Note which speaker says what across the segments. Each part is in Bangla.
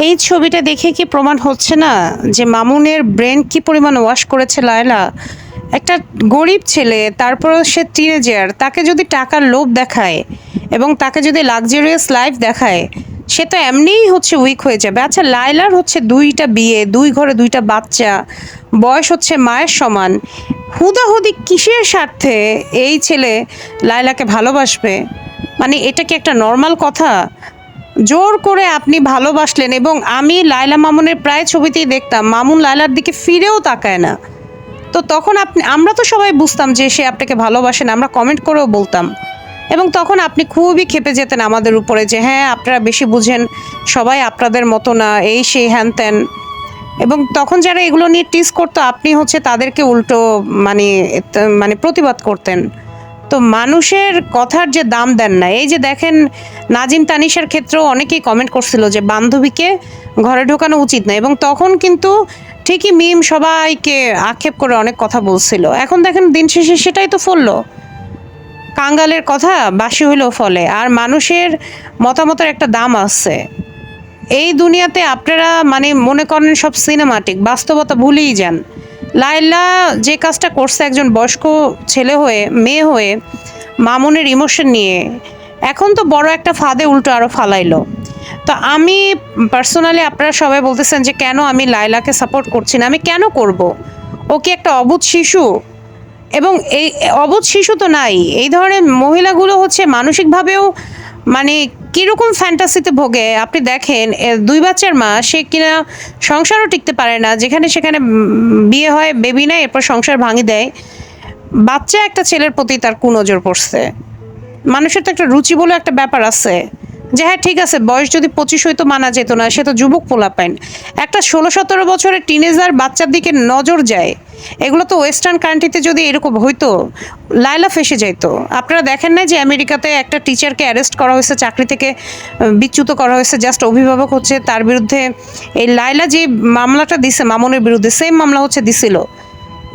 Speaker 1: এই ছবিটা দেখে কি প্রমাণ হচ্ছে না যে মামুনের ব্রেন কি পরিমাণ ওয়াশ করেছে লায়লা? একটা গরিব ছেলে, তারপরেও সে টিনেজার, তাকে যদি টাকার লোভ দেখায় এবং তাকে যদি লাক্সারিয়াস লাইফ দেখায়, সে তো এমনিই হচ্ছে উইক হয়ে যাবে। আচ্ছা, লায়লার হচ্ছে ২টা বিয়ে, ২ ঘরে ২টা বাচ্চা, বয়স হচ্ছে মায়ের সমান। হুদাহুদি কিসের স্বার্থে এই ছেলে লায়লাকে ভালোবাসবে? মানে এটা কি একটা নর্মাল কথা? জোর করে আপনি ভালোবাসলেন, এবং আমি লায়লা মামুনের প্রায় ছবিতেই দেখতাম মামুন লায়লার দিকে ফিরেও তাকায় না। তো তখন আমরা তো সবাই বুঝতাম যে সে আপনাকে ভালোবাসেন, আমরা কমেন্ট করেও বলতাম। এবং তখন আপনি খুবই ক্ষেপে যেতেন আমাদের উপরে যে হ্যাঁ, আপনারা বেশি বুঝেন, সবাই আপনাদের মতো না, এই সেই হ্যান ত্যান। এবং তখন যারা এগুলো নিয়ে টিজ করতো, আপনি হচ্ছে তাদেরকে উল্টো মানে মানে প্রতিবাদ করতেন। তো মানুষের কথার যে দাম দেন না, এই যে দেখেন নাজিম তানিশার ক্ষেত্রেও অনেকেই কমেন্ট করছিল যে বান্ধবীকে ঘরে ঢোকানো উচিত না, এবং তখন কিন্তু ঠিকই মিম সবাইকে আক্ষেপ করে অনেক কথা বলছিল। এখন দেখেন দিন শেষে সেটাই তো ফললো, কাঙ্গালের কথা বাসি হইলেও ফলে। আর মানুষের মতামতের একটা দাম আছে এই দুনিয়াতে। আপনারা মানে মনে করেন সব সিনেমাটিক, বাস্তবতা ভুলেই যান। লায়লা যে কাজটা করছে একজন বয়স্ক ছেলে হয়ে, মেয়ে হয়ে, মামুনের ইমোশন নিয়ে, এখন তো বড় একটা ফাঁদে উল্টো আরও ফালাইলো। তো আমি পার্সোনালি, আপনারা সবাই বলতেছেন যে কেন আমি লায়লাকে সাপোর্ট করছি না। আমি কেন করব? ও কি একটা অবুঝ শিশু? এবং এই অবুঝ শিশু তো নাই, এই ধরনের মহিলাগুলো হচ্ছে মানসিকভাবেও মানে কীরকম ফ্যান্টাসিতে ভোগে। আপনি দেখেন 2 বাচ্চার মা, সে কিনা সংসারও টিকতে পারে না, যেখানে সেখানে বিয়ে হয়, বেবি নেয়, এরপর সংসার ভাঙি দেয়। বাচ্চা একটা ছেলের প্রতি তার কুনজর পড়ছে। মানুষের তো একটা রুচি বলে একটা ব্যাপার আছে, যে হ্যাঁ ঠিক আছে, বয়স যদি 25 হইতো মানা যেত না, সে তো যুবক পোলাপাইন। একটা 16-17 বছরের টিনেজার বাচ্চার দিকে নজর যায়। এগুলো তো ওয়েস্টার্ন কান্ট্রিতে যদি এরকম হইতো, লায়লা ফেসে যাইতো। আপনারা দেখেন না যে আমেরিকাতে একটা টিচারকে অ্যারেস্ট করা হয়েছে, চাকরি থেকে বিচ্যুত করা হয়েছে, জাস্ট অভিভাবক হচ্ছে তার বিরুদ্ধে। এই লায়লা যে মামলাটা দিছে মামুনের বিরুদ্ধে, সেম মামলা হচ্ছে দিছিল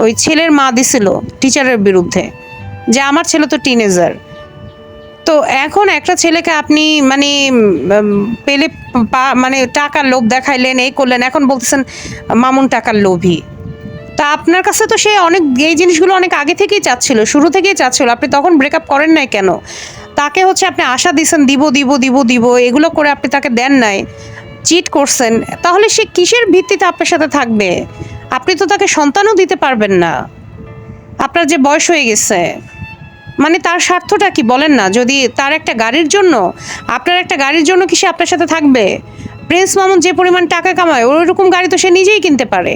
Speaker 1: ওই ছেলের মা, দিছিল টিচারের বিরুদ্ধে, যে আমার ছেলে তো টিনেজার। তো এখন একটা ছেলেকে আপনি মানে পেলে মানে টাকার লোভ দেখাইলেন, এই করলেন, এখন বলতেছেন মামুন টাকার লোভী। তা আপনার কাছে তো সে অনেক এই জিনিসগুলো অনেক আগে থেকেই চাচ্ছিল, শুরু থেকেই চাচ্ছিল, আপনি তখন ব্রেকআপ করেন নাই কেন? তাকে হচ্ছে আপনি আশা দিছেন দিব দিব দিব দিব, এগুলো করে আপনি তাকে দেন নাই, চিট করছেন। তাহলে সে কিসের ভিত্তিতে আপনার সাথে থাকবে? আপনি তো তাকে সন্তানও দিতে পারবেন না, আপনার যে বয়স হয়ে গেছে। মানে তার স্বার্থটা কি বলেন না? যদি তার একটা গাড়ির জন্য, আপনার একটা গাড়ির জন্য কি সে আপনার সাথে থাকবে? প্রিন্স মামুন যে পরিমাণ টাকা কামায়, ওই রকম গাড়ি তো সে নিজেই কিনতে পারে।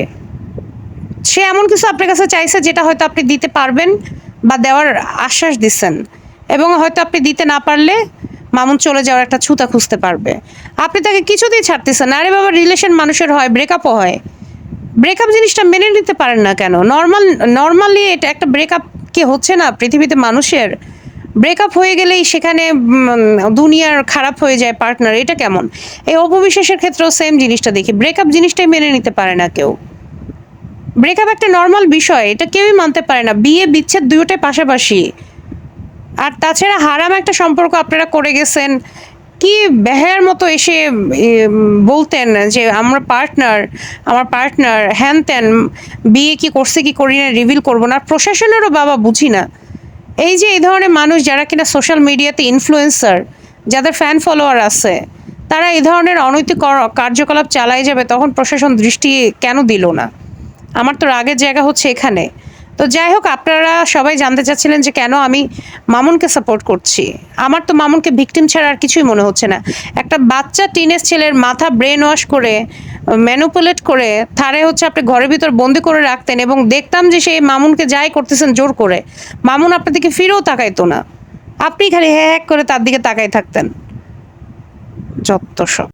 Speaker 1: সে এমন কিছু আপনার কাছে চাইছে যেটা হয়তো আপনি দিতে পারবেন বা দেওয়ার আশ্বাস দিচ্ছেন, এবং হয়তো আপনি দিতে না পারলে মামুন চলে যাওয়ার একটা ছুতা খুঁজতে পারবে। আপনি তাকে কিছুতেই ছাড়তেছেন। আরে বাবা, রিলেশন মানুষের হয়, ব্রেকআপও হয়। ব্রেকআপ জিনিসটা মেনে নিতে পারেন না কেন? নর্মালি এটা একটা ব্রেকআপ কি হচ্ছে না পৃথিবীতে মানুষের? ব্রেকআপ হয়ে গেলেই সেখানে দুনিয়ার খারাপ হয়ে যায় পার্টনার, এটা কেমন? এই অপবিশ্বাসের ক্ষেত্রেও সেম জিনিসটা দেখি, ব্রেকআপ জিনিসটাই মেনে নিতে পারে না কেউ। ব্রেকআপ একটা নর্মাল বিষয়, এটা কেউই মানতে পারে না। বিয়ে বিচ্ছেদ দুটোটাই পাশাপাশি। আর তাছাড়া হারাম একটা সম্পর্ক আপনারা করে গেছেন। কি বেহায়ার মতো এসে বলতেন যে আমার পার্টনার হ্যান ত্যান, বিয়ে কি করছে কি করি না রিভিল করবো না। প্রশাসনেরও বাবা বুঝি না। এই যে এই ধরনের মানুষ যারা কিনা সোশ্যাল মিডিয়াতে ইনফ্লুয়েন্সার, যাদের ফ্যান ফলোয়ার আছে, তারা এই ধরনের অনৈতিক কার্যকলাপ চালাই যাবে, তখন প্রশাসন দৃষ্টি কেন দিল না? আমার তো রাগের জায়গা হচ্ছে এখানে। তো যাই হোক, আপনারা সবাই জানতে চাচ্ছিলেন যে কেন আমি মামুনকে সাপোর্ট করছি। আমার তো মামুনকে ভিকটিম ছাড়া আর কিছুই মনে হচ্ছে না। একটা বাচ্চা টিনেজ ছেলের মাথা ব্রেন ওয়াশ করে, ম্যানুপুলেট করে, থারে হচ্ছে আপনি ঘরের ভিতর বন্দি করে রাখতেন, এবং দেখতাম যে সেই মামুনকে যাই করতেছেন জোর করে, মামুন আপনার দিকে ফিরেও তাকাইতো না। আপনি খালি হ্যাঁ হ্যাঁ করে তার দিকে তাকাই থাকতেন। যত সব।